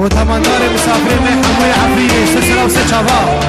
وتمنار مسافرين من حموي عفريني سلسلة وسجابا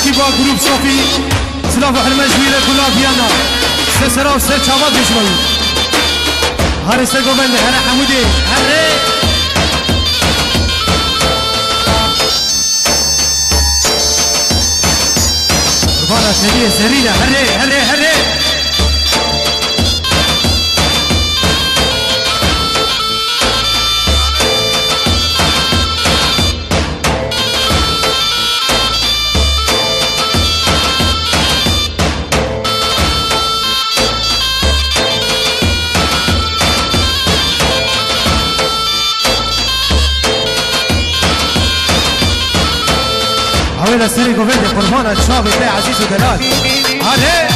كيبا جروب صوفي سلافة المجويلة كلها فيانا سسرا وسر شابات بشمل هاري سيقو بندي هاري حمودي هاري ربانا سرية سرية هاري هاري هاري هذا سيري قوفيدي قربانة شابي بي عزيز ودلال هذا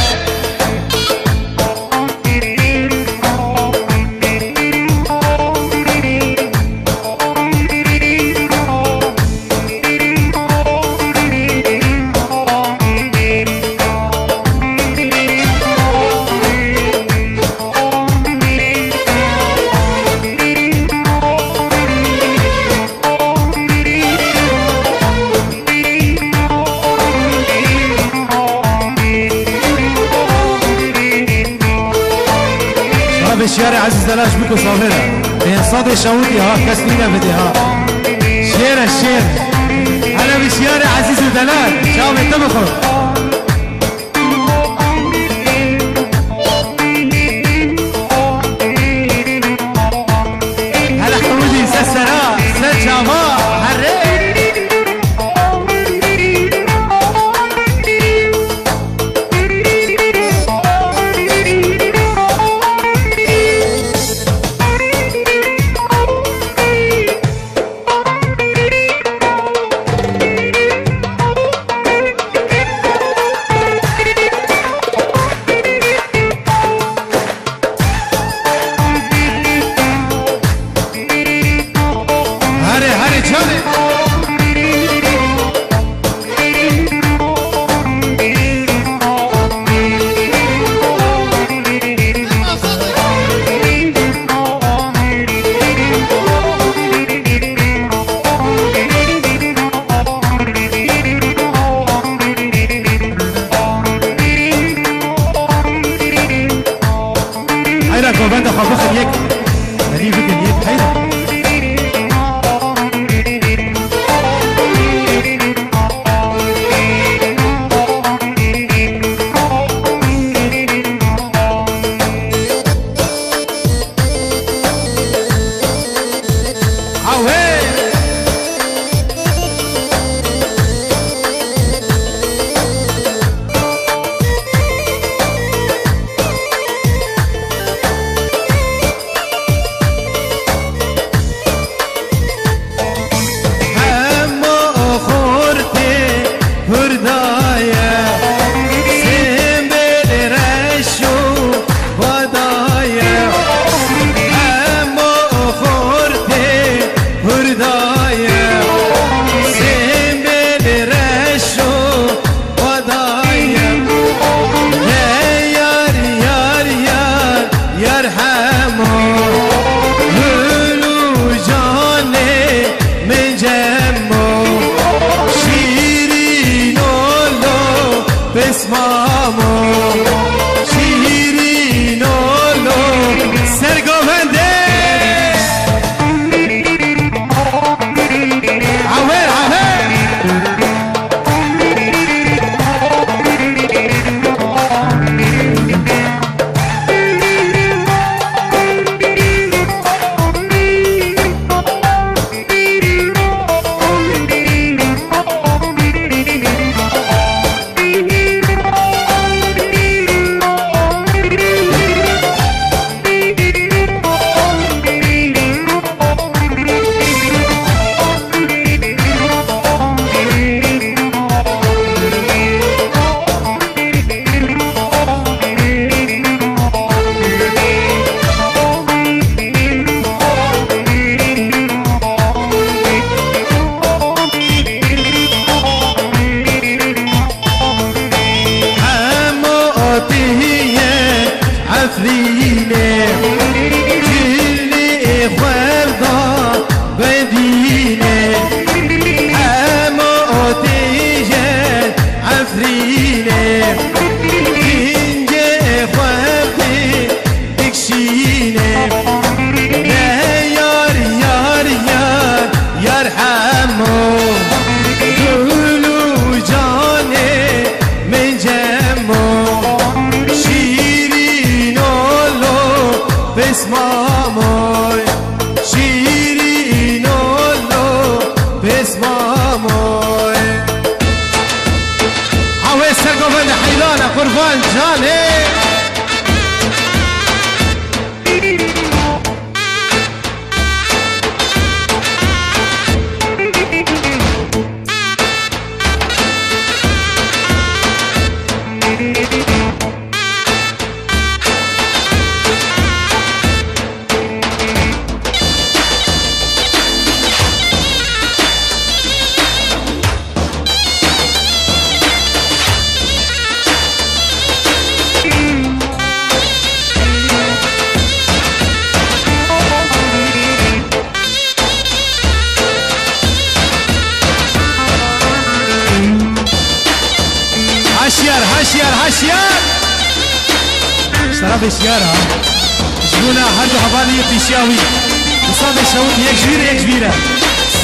بشیار عزیز دلاش بکو صافره به صاد شهودی ها کس نیده بده ها شیر شیر انا بشیار عزیز دلاش شاو انت بخور هلا حمودي سسرا سجاوا هره بند خواهد یک دلیل بکن یک پیدا قربان جانه هشیار اشترا بسیار ها بونا هر دو حوالی پیشیاوی حساب شهود یک جویره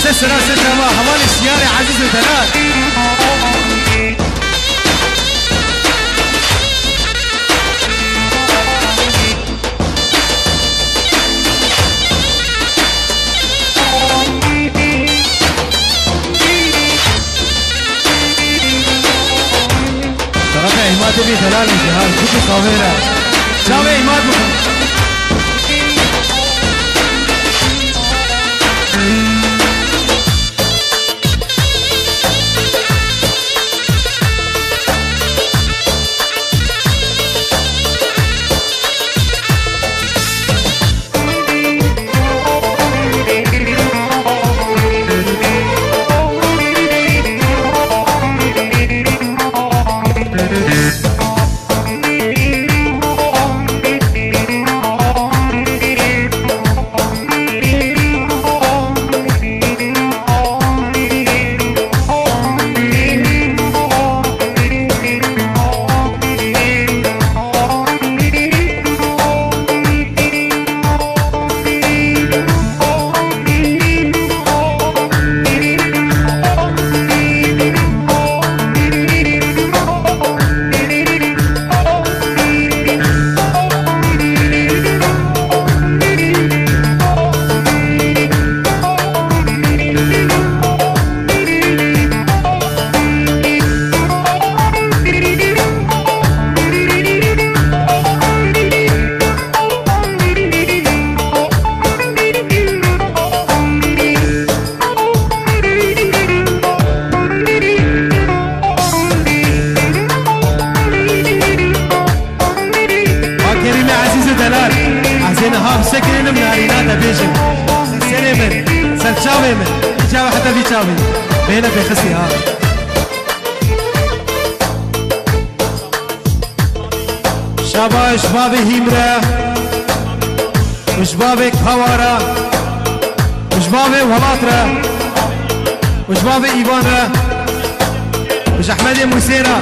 سه سرا سه جوا حوالی سیار عزیز و دلال طرف احماد بی دلال جهاز خوب کاویره جاوه احماد بکن بينا في خسي ها شاباش بابي هيمرا مش بابي كوارا مش بابي ولاترا مش بابي ايوانرا مش احمد موسيرا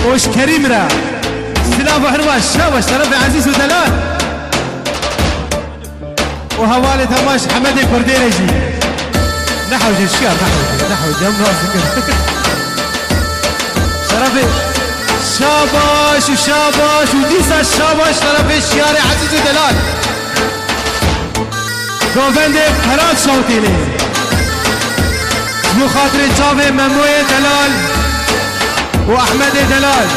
وش كريمرا سلاف حرواش شاباش طرف عزيز ودلال وهوالي تماش حمدي كرديرجي نحو الشيار نحو جنب راسك شرفي شاباش وشاباش وديسا الشاباش طرف الشيار عزيز ودلال گووند فراد شوتيني بو خاطر جاوي ممنوع دلال واحمد دلال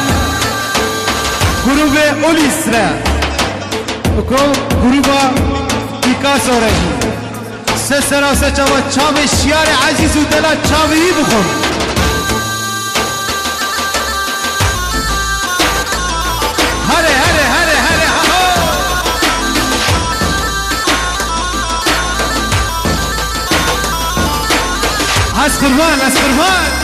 گروب اوليسرا گروب پیکاسو رجی سه سرا سه چاوا چاو شیار عزیز و دلال چاوی بخون هره هره هره هره از قربان